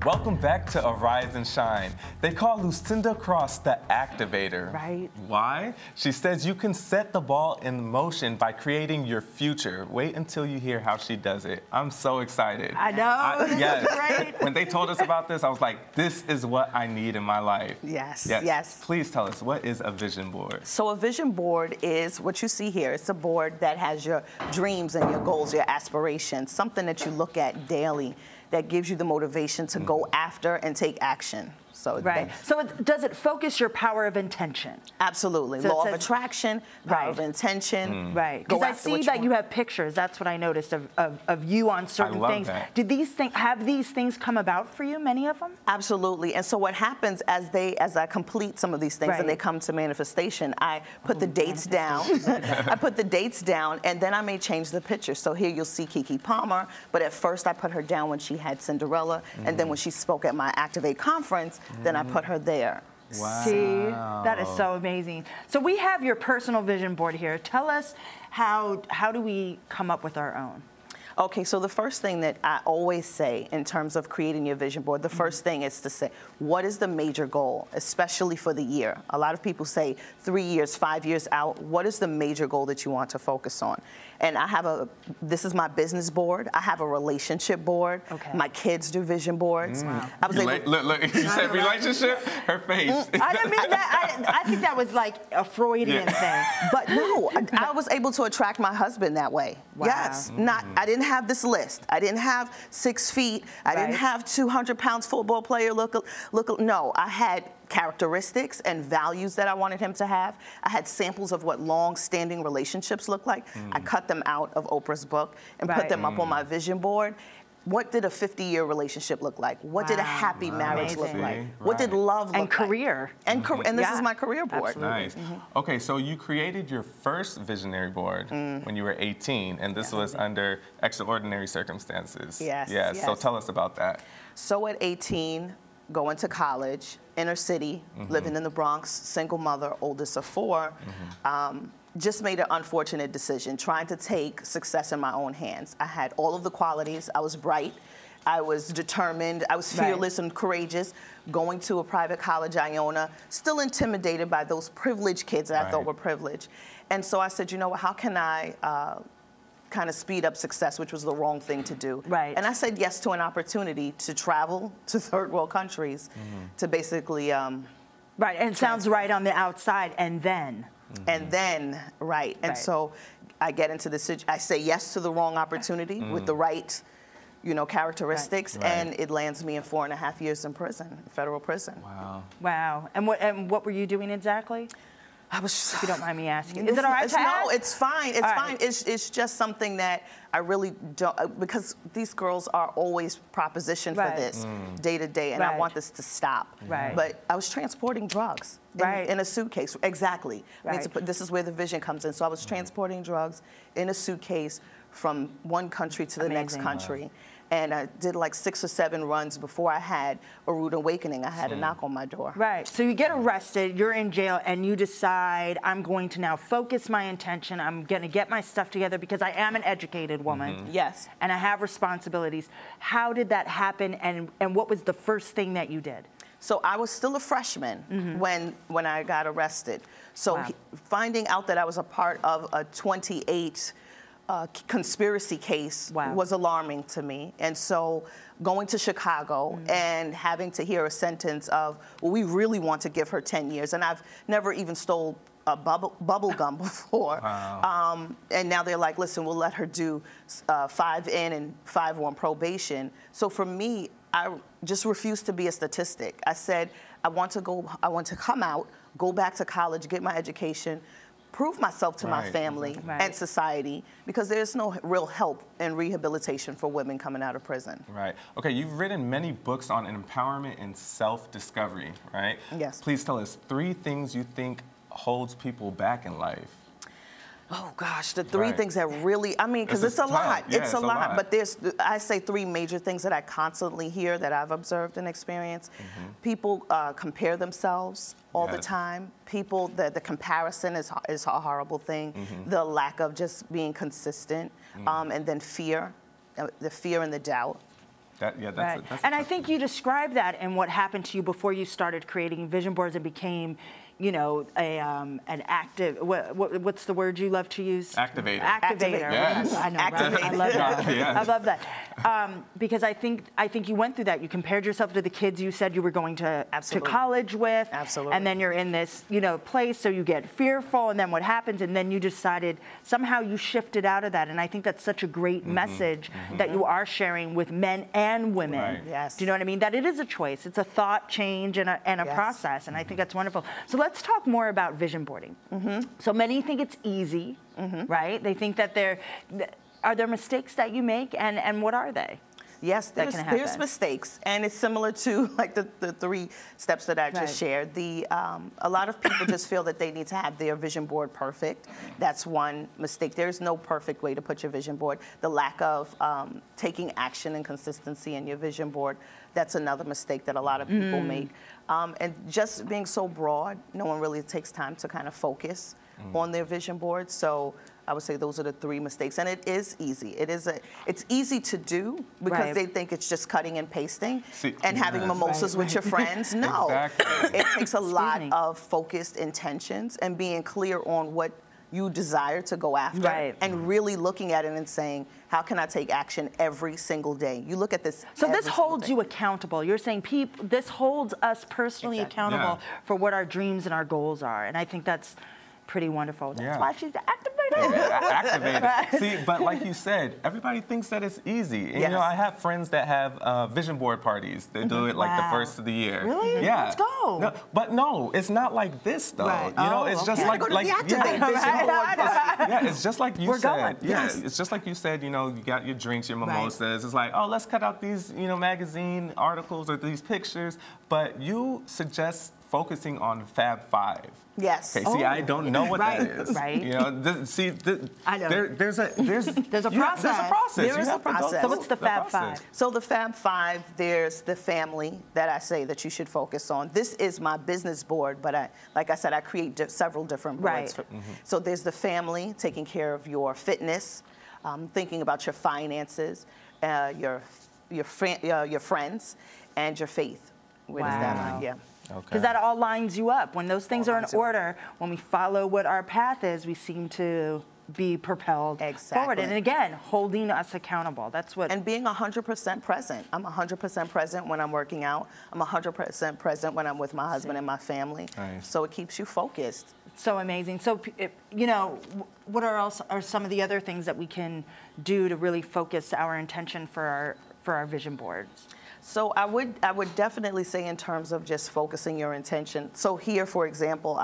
Welcome back to Arise and Shine. They call Lucinda Cross the activator. Right. Why? She says you can set the ball in motion by creating your future. Wait until you hear how she does it. I'm so excited. I know. Yes. Right. When they told us about this, I was like, this is what I need in my life. Yes. Yes. Please tell us, what is a vision board? So a vision board is what you see here. It's a board that has your dreams and your goals, your aspirations, something that you look at daily that gives you the motivation to go after and take action. So right. So does it focus your power of intention? Absolutely. So Law of attraction, power of intention. Right. Because I see that you have pictures. That's what I noticed of you on certain things. That. Did these things have these things come about for you? Many of them? Absolutely. And so what happens as I complete some of these things and they come to manifestation, I put the dates down. I put the dates down, and then I may change the picture. So here you'll see Keke Palmer, but at first I put her down when she had Cinderella, and then when she spoke at my Activate conference, then I put her there. Wow. See, that is so amazing. So we have your personal vision board here. Tell us how do we come up with our own? Okay, so the first thing that I always say in terms of creating your vision board, the first thing is to say, what is the major goal, especially for the year? A lot of people say 3 years, 5 years out. What is the major goal that you want to focus on? And I have this is my business board. I have a relationship board. Okay. My kids do vision boards. Wow. I was look, you said relationship? Her face. I didn't mean that. I think that was like a Freudian thing. But no, I was able to attract my husband that way. Wow. Yes. I didn't have this list. I didn't have 6 feet. I didn't have 200 pounds football player look. No, I had characteristics and values that I wanted him to have. I had samples of what long-standing relationships look like. I cut them out of Oprah's book and put them up on my vision board. What did a 50-year relationship look like? What did a happy marriage look like? What did love look like? And career. And this is my career board. Absolutely. Nice. Okay, so you created your first visionary board when you were 18, and this was under extraordinary circumstances. Yes. So tell us about that. So at 18, going to college, inner city, living in the Bronx, single mother, oldest of 4, just made an unfortunate decision, trying to take success in my own hands. I had all of the qualities. I was bright. I was determined. I was fearless and courageous. Going to a private college, Iona, still intimidated by those privileged kids that I thought were privileged. And so I said, you know what, how can I kind of speed up success, which was the wrong thing to do. Right. And I said yes to an opportunity to travel to third world countries to basically right, and it sounds right on the outside, and then. And then, and so I get into this, I say yes to the wrong opportunity with the right, characteristics, and it lands me in 4.5 years in prison, federal prison. Wow. Wow. And what were you doing exactly? I was, if you don't mind me asking. Is it all right to ask? No, it's fine. It's fine. It's just something that I really don't, because these girls are always propositioned for this day to day, and I want this to stop. Right. But I was transporting drugs in a suitcase. Exactly. This is where the vision comes in. So I was transporting drugs in a suitcase from one country to the next country. And I did like 6 or 7 runs before I had a rude awakening. I had a knock on my door. Right. So you get arrested, you're in jail, and you decide, I'm going to now focus my intention. I'm going to get my stuff together because I am an educated woman. Yes. And I have responsibilities. How did that happen, and what was the first thing that you did? So I was still a freshman when I got arrested. So finding out that I was a part of a 28 conspiracy case was alarming to me. And so going to Chicago and having to hear a sentence of, well, we really want to give her 10 years. And I've never even stole a bubble gum before. And now they're like, listen, we'll let her do 5 in and 5 on probation. So for me, I just refused to be a statistic. I said, I want to come out, go back to college, get my education, prove myself to my family and society, because there's no real help and rehabilitation for women coming out of prison. Right. Okay, you've written many books on empowerment and self-discovery, right? Yes. Please tell us 3 things you think holds people back in life. Oh gosh, the 3 things that really, I mean, because it's a lot. Yeah, it's a lot. But I say 3 major things that I constantly hear that I've observed and experienced. People compare themselves all the time. People, the comparison is a horrible thing. The lack of just being consistent. And then fear. the fear and the doubt. That's and I think you described that and what happened to you before you started creating vision boards and became, you know, an active. What's the word you love to use? Activator. Activator. Yes. I know. Activator. Right? I love that. Yes. I love that. Because I think you went through that. You compared yourself to the kids you said you were going to college with. Absolutely. And then you're in this, you know, place, so you get fearful, and then what happens? And then you decided somehow you shifted out of that. And I think that's such a great message that you are sharing with men and women. Right. Yes. Do you know what I mean? That it is a choice. It's a thought change and a process. And I think that's wonderful. So let's talk more about vision boarding. So many think it's easy, right? They think that are there mistakes that you make, and what are they? Yes, there's mistakes, and it's similar to like the 3 steps that I just shared. A lot of people just feel that they need to have their vision board perfect. That's one mistake. There's no perfect way to put your vision board. The lack of taking action and consistency in your vision board, that's another mistake that a lot of people make. And just being so broad, no one really takes time to kind of focus on their vision board. So I would say those are the 3 mistakes, and it is easy. It's easy to do because they think it's just cutting and pasting and having mimosas with your friends. No, it takes a lot of focused intentions and being clear on what you desire to go after, and really looking at it and saying, how can I take action every single day? You look at this. So this holds you accountable. You're saying this holds us personally accountable for what our dreams and our goals are, and I think that's pretty wonderful. That's why she's the activator. Activated. See, but like you said, everybody thinks that it's easy. And, you know, I have friends that have vision board parties. They do it like the first of the year. Really? Yeah. Let's go. No, but no, it's not like this though. You know, it's just like it's just like you said. It's just like you said. You know, you got your drinks, your mimosas. It's like, oh, let's cut out these, you know, magazine articles or these pictures. But you suggest focusing on Fab 5. Yes. Okay, see, I don't know what that is. You know, I know. There's a process. There's a process. So what's the Fab 5? So the Fab 5, there's the family that I say that you should focus on. This is my business board, but like I said, I create several different boards. So there's the family, taking care of your fitness, thinking about your finances, your friends, and your faith. Where does that line? Yeah. Because that all lines you up. When those things are in order, when we follow what our path is, we seem to be propelled forward. And again, holding us accountable. That's what. And being 100% present. I'm 100% present when I'm working out. I'm 100% present when I'm with my husband and my family. So it keeps you focused. So amazing. So, you know, what are some of the other things that we can do to really focus our intention for our vision boards? So I would definitely say in terms of just focusing your intention. So here, for example,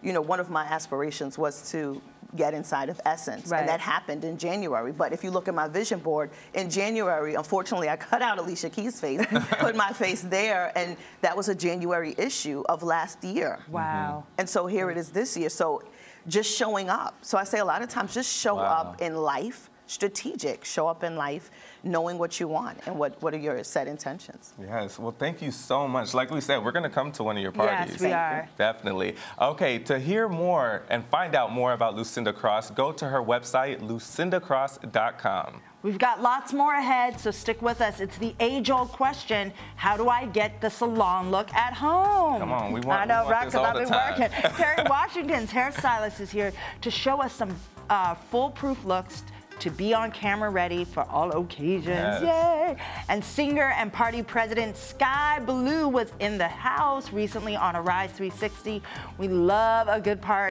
one of my aspirations was to get inside of Essence, and that happened in January. But if you look at my vision board, in January, unfortunately, I cut out Alicia Keys' face, put my face there, and that was a January issue of last year. Wow. And so here it is this year. So just showing up. So I say a lot of times, just show up in life. Strategic, show up in life, knowing what you want and what are your set intentions. Yes, well, thank you so much. Like we said, we're going to come to one of your parties. Yes, we are. Definitely. Okay, to hear more and find out more about Lucinda Cross, go to her website, lucindacross.com. We've got lots more ahead, so stick with us. It's the age-old question, how do I get the salon look at home? Come on, we want I know, right, this all the time. Because I've been working. Terry Washington's hairstylist is here to show us some foolproof looks to be on camera ready for all occasions. Yay! And singer and party president Sky Blue was in the house recently on Arise 360. We love a good party.